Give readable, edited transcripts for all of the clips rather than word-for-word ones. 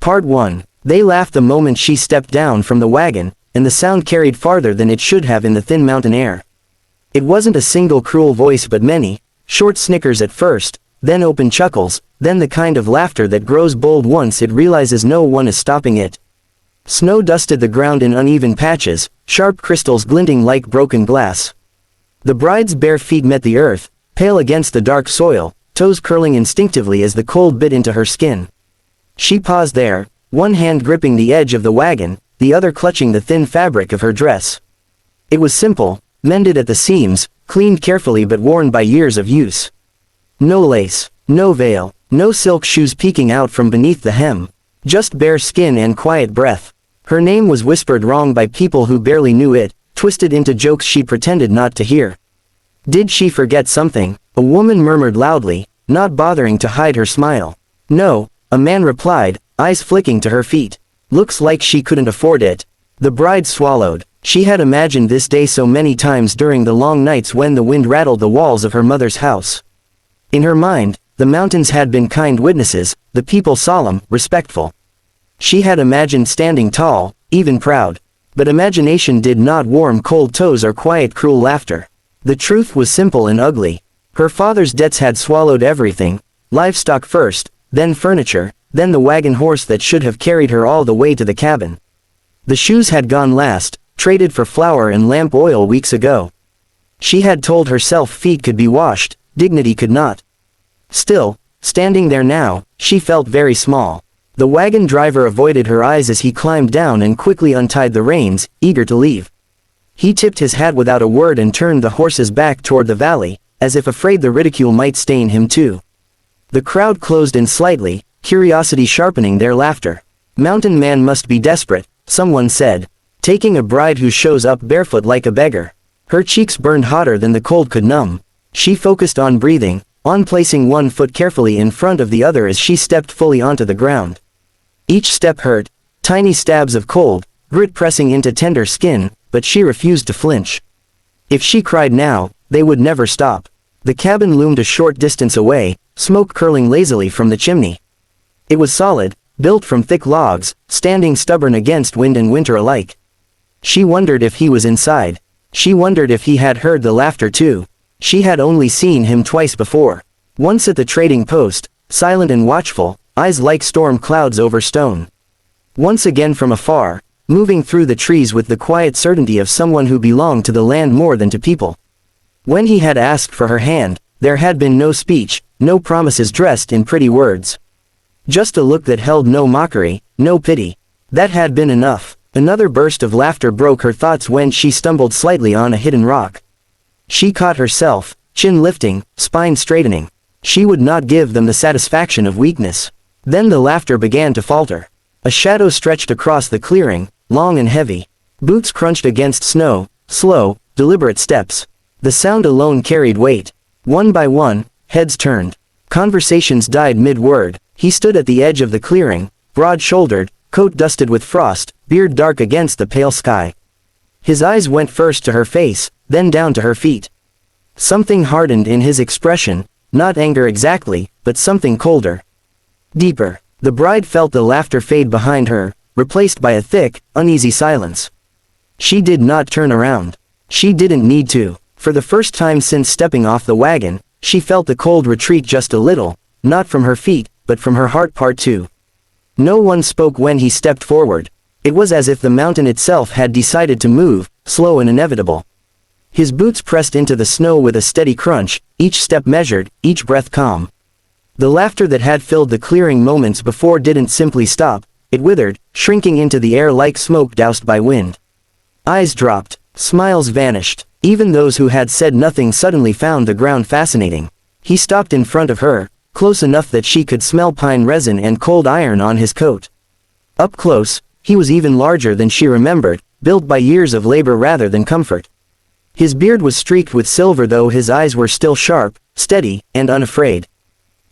Part 1. They laughed the moment she stepped down from the wagon, and the sound carried farther than it should have in the thin mountain air. It wasn't a single cruel voice but many, short snickers at first, then open chuckles, then the kind of laughter that grows bold once it realizes no one is stopping it. Snow dusted the ground in uneven patches, sharp crystals glinting like broken glass. The bride's bare feet met the earth, pale against the dark soil, toes curling instinctively as the cold bit into her skin. She paused there, one hand gripping the edge of the wagon, the other clutching the thin fabric of her dress. It was simple, mended at the seams, cleaned carefully but worn by years of use. No lace, no veil, no silk shoes peeking out from beneath the hem. Just bare skin and quiet breath. Her name was whispered wrong by people who barely knew it, twisted into jokes she pretended not to hear. Did she forget something? A woman murmured loudly, not bothering to hide her smile. No, a man replied, eyes flicking to her feet. Looks like she couldn't afford it. The bride swallowed. She had imagined this day so many times during the long nights when the wind rattled the walls of her mother's house. In her mind, the mountains had been kind witnesses, the people solemn, respectful. She had imagined standing tall, even proud. But imagination did not warm cold toes or quiet cruel laughter. The truth was simple and ugly. Her father's debts had swallowed everything, livestock first, then furniture, then the wagon horse that should have carried her all the way to the cabin. The shoes had gone last, traded for flour and lamp oil weeks ago. She had told herself feet could be washed, dignity could not. Still, standing there now, she felt very small. The wagon driver avoided her eyes as he climbed down and quickly untied the reins, eager to leave. He tipped his hat without a word and turned the horses back toward the valley, as if afraid the ridicule might stain him too. The crowd closed in slightly, curiosity sharpening their laughter. Mountain man must be desperate, someone said. Taking a bride who shows up barefoot like a beggar. Her cheeks burned hotter than the cold could numb. She focused on breathing, on placing one foot carefully in front of the other as she stepped fully onto the ground. Each step hurt, tiny stabs of cold, grit pressing into tender skin, but she refused to flinch. If she cried now, they would never stop. The cabin loomed a short distance away, smoke curling lazily from the chimney. It was solid, built from thick logs, standing stubborn against wind and winter alike. She wondered if he was inside. She wondered if he had heard the laughter too. She had only seen him twice before. Once at the trading post, silent and watchful, eyes like storm clouds over stone. Once again from afar, moving through the trees with the quiet certainty of someone who belonged to the land more than to people. When he had asked for her hand, there had been no speech, no promises dressed in pretty words. Just a look that held no mockery, no pity. That had been enough. Another burst of laughter broke her thoughts when she stumbled slightly on a hidden rock. She caught herself, chin lifting, spine straightening. She would not give them the satisfaction of weakness. Then the laughter began to falter. A shadow stretched across the clearing, long and heavy. Boots crunched against snow, slow, deliberate steps. The sound alone carried weight. One by one, heads turned. Conversations died mid-word. He stood at the edge of the clearing, broad-shouldered, coat dusted with frost, beard dark against the pale sky. His eyes went first to her face, then down to her feet. Something hardened in his expression, not anger exactly, but something colder. Deeper. The bride felt the laughter fade behind her, replaced by a thick, uneasy silence. She did not turn around. She didn't need to. For the first time since stepping off the wagon, she felt the cold retreat just a little, not from her feet, but from her heart. Part 2. No one spoke when he stepped forward. It was as if the mountain itself had decided to move, slow and inevitable. His boots pressed into the snow with a steady crunch, each step measured, each breath calm. The laughter that had filled the clearing moments before didn't simply stop, it withered, shrinking into the air like smoke doused by wind. Eyes dropped, smiles vanished. Even those who had said nothing suddenly found the ground fascinating. He stopped in front of her, close enough that she could smell pine resin and cold iron on his coat. Up close, he was even larger than she remembered, built by years of labor rather than comfort. His beard was streaked with silver though his eyes were still sharp, steady, and unafraid.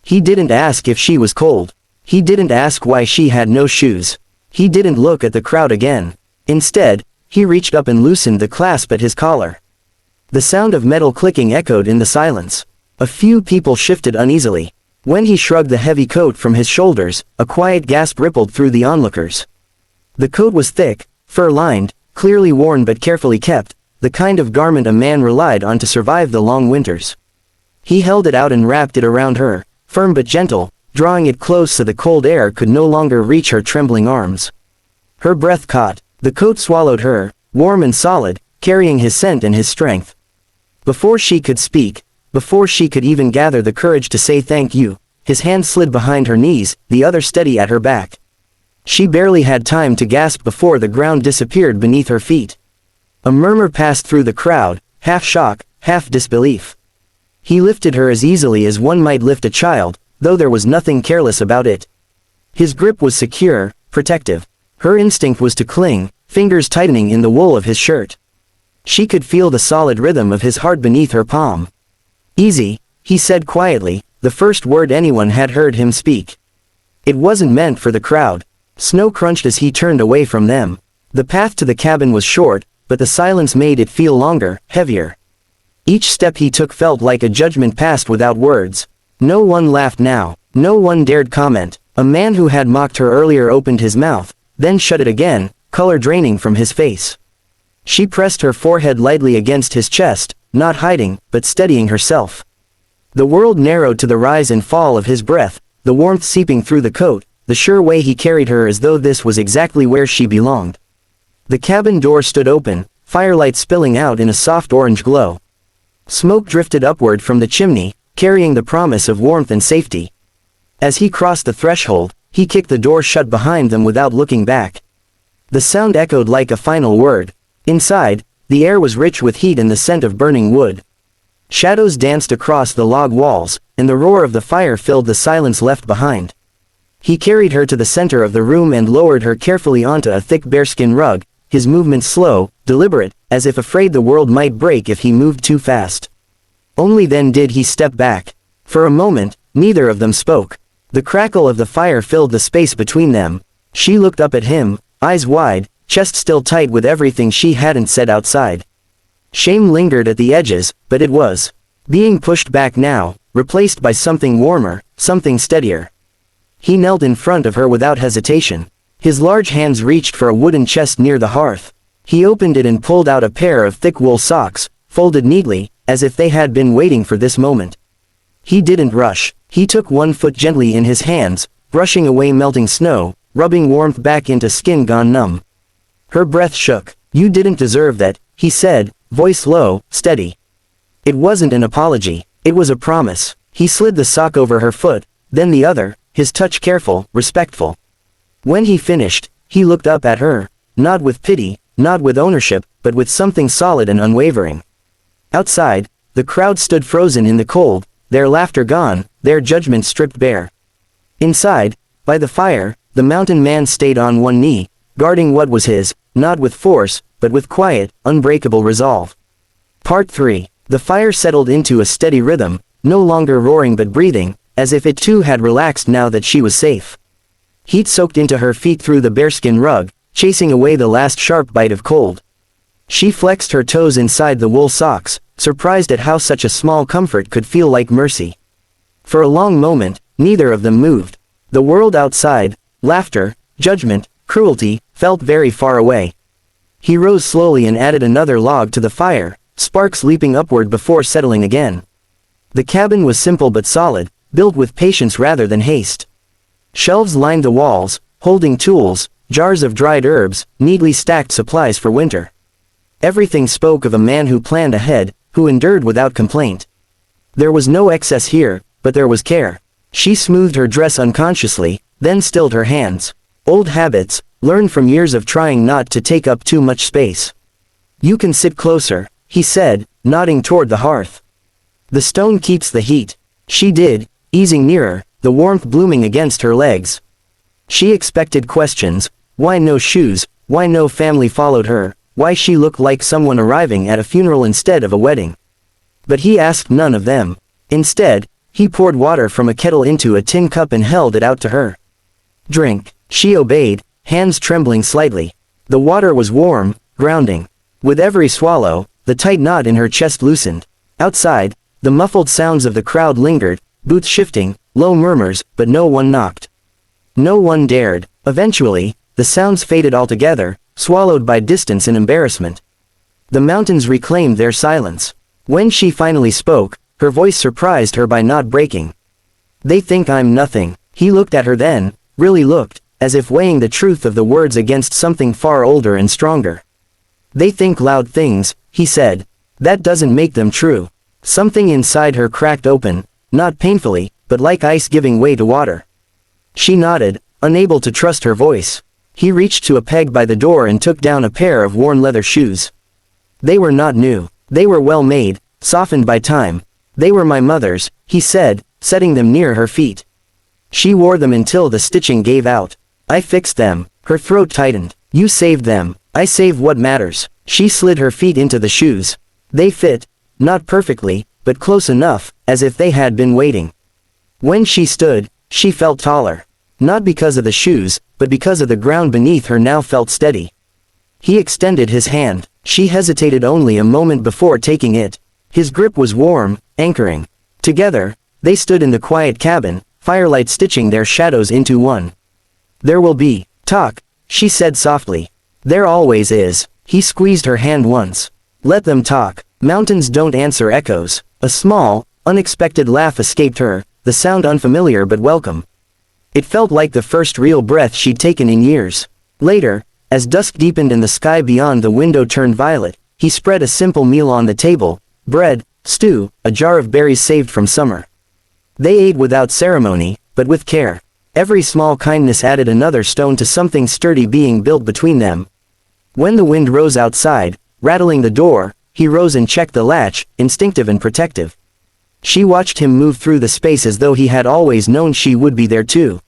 He didn't ask if she was cold. He didn't ask why she had no shoes. He didn't look at the crowd again. Instead, he reached up and loosened the clasp at his collar. The sound of metal clicking echoed in the silence. A few people shifted uneasily. When he shrugged the heavy coat from his shoulders, a quiet gasp rippled through the onlookers. The coat was thick, fur-lined, clearly worn but carefully kept, the kind of garment a man relied on to survive the long winters. He held it out and wrapped it around her, firm but gentle, drawing it close so the cold air could no longer reach her trembling arms. Her breath caught. The coat swallowed her, warm and solid, carrying his scent and his strength. Before she could speak, before she could even gather the courage to say thank you, his hand slid behind her knees, the other steady at her back. She barely had time to gasp before the ground disappeared beneath her feet. A murmur passed through the crowd, half shock, half disbelief. He lifted her as easily as one might lift a child, though there was nothing careless about it. His grip was secure, protective. Her instinct was to cling, fingers tightening in the wool of his shirt. She could feel the solid rhythm of his heart beneath her palm. "Easy," he said quietly, the first word anyone had heard him speak. It wasn't meant for the crowd. Snow crunched as he turned away from them. The path to the cabin was short, but the silence made it feel longer, heavier. Each step he took felt like a judgment passed without words. No one laughed now. No one dared comment. A man who had mocked her earlier opened his mouth, then shut it again, color draining from his face. She pressed her forehead lightly against his chest, not hiding, but steadying herself. The world narrowed to the rise and fall of his breath, the warmth seeping through the coat, the sure way he carried her as though this was exactly where she belonged. The cabin door stood open, firelight spilling out in a soft orange glow. Smoke drifted upward from the chimney, carrying the promise of warmth and safety. As he crossed the threshold, he kicked the door shut behind them without looking back. The sound echoed like a final word. Inside, the air was rich with heat and the scent of burning wood. Shadows danced across the log walls, and the roar of the fire filled the silence left behind. He carried her to the center of the room and lowered her carefully onto a thick bearskin rug, his movements slow, deliberate, as if afraid the world might break if he moved too fast. Only then did he step back. For a moment, neither of them spoke. The crackle of the fire filled the space between them. She looked up at him, eyes wide, chest still tight with everything she hadn't said outside. Shame lingered at the edges, but it was being pushed back now, replaced by something warmer, something steadier. He knelt in front of her without hesitation. His large hands reached for a wooden chest near the hearth. He opened it and pulled out a pair of thick wool socks, folded neatly, as if they had been waiting for this moment. He didn't rush. He took one foot gently in his hands, brushing away melting snow, rubbing warmth back into skin gone numb. Her breath shook. "You didn't deserve that," he said, voice low, steady. It wasn't an apology. It was a promise. He slid the sock over her foot, then the other, his touch careful, respectful. When he finished, he looked up at her, not with pity, not with ownership, but with something solid and unwavering. Outside, the crowd stood frozen in the cold, their laughter gone, their judgment stripped bare. Inside, by the fire, the mountain man stayed on one knee, guarding what was his, not with force, but with quiet, unbreakable resolve. Part 3. The fire settled into a steady rhythm, no longer roaring but breathing, as if it too had relaxed now that she was safe. Heat soaked into her feet through the bearskin rug, chasing away the last sharp bite of cold. She flexed her toes inside the wool socks, surprised at how such a small comfort could feel like mercy. For a long moment, neither of them moved. The world outside, laughter, judgment, cruelty, felt very far away. He rose slowly and added another log to the fire, sparks leaping upward before settling again. The cabin was simple but solid, built with patience rather than haste. Shelves lined the walls, holding tools, jars of dried herbs, neatly stacked supplies for winter. Everything spoke of a man who planned ahead, who endured without complaint. There was no excess here, but there was care. She smoothed her dress unconsciously, then stilled her hands. Old habits, learned from years of trying not to take up too much space. "You can sit closer," he said, nodding toward the hearth. "The stone keeps the heat." She did, easing nearer, the warmth blooming against her legs. She expected questions. Why no shoes? Why no family followed her? Why she looked like someone arriving at a funeral instead of a wedding? But he asked none of them. Instead, he poured water from a kettle into a tin cup and held it out to her. "Drink." She obeyed, hands trembling slightly. The water was warm, grounding. With every swallow, the tight knot in her chest loosened. Outside, the muffled sounds of the crowd lingered, boots shifting, low murmurs, but no one knocked. No one dared. Eventually, the sounds faded altogether, swallowed by distance and embarrassment. The mountains reclaimed their silence. When she finally spoke, her voice surprised her by not breaking. "They think I'm nothing." He looked at her then, really looked, as if weighing the truth of the words against something far older and stronger. "They think loud things," he said. "That doesn't make them true." Something inside her cracked open, not painfully, but like ice giving way to water. She nodded, unable to trust her voice. He reached to a peg by the door and took down a pair of worn leather shoes. They were not new. They were well made, softened by time. "They were my mother's," he said, setting them near her feet. "She wore them until the stitching gave out. I fixed them." Her throat tightened. "You saved them." "I save what matters." She slid her feet into the shoes. They fit, not perfectly, but close enough, as if they had been waiting. When she stood, she felt taller. Not because of the shoes, but because of the ground beneath her now felt steady. He extended his hand. She hesitated only a moment before taking it. His grip was warm, anchoring. Together, they stood in the quiet cabin, firelight stitching their shadows into one. "There will be talk," she said softly. "There always is." He squeezed her hand once. "Let them talk." Mountains don't answer echoes. A small, unexpected laugh escaped her, the sound unfamiliar but welcome. It felt like the first real breath she'd taken in years. Later, as dusk deepened and the sky beyond the window turned violet, he spread a simple meal on the table: bread, stew, a jar of berries saved from summer. They ate without ceremony, but with care. Every small kindness added another stone to something sturdy being built between them. When the wind rose outside, rattling the door, he rose and checked the latch, instinctive and protective. She watched him move through the space as though he had always known she would be there too.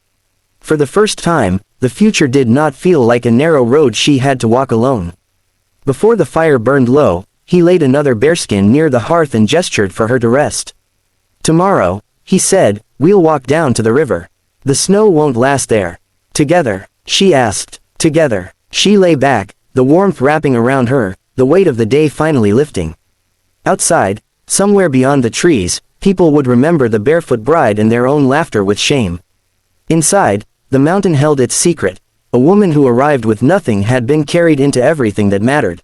For the first time, the future did not feel like a narrow road she had to walk alone. Before the fire burned low, he laid another bearskin near the hearth and gestured for her to rest. "Tomorrow," he said, "we'll walk down to the river. The snow won't last there." "Together?" she asked. "Together." She lay back, the warmth wrapping around her, the weight of the day finally lifting. Outside, somewhere beyond the trees, people would remember the barefoot bride and their own laughter with shame. Inside, the mountain held its secret. A woman who arrived with nothing had been carried into everything that mattered.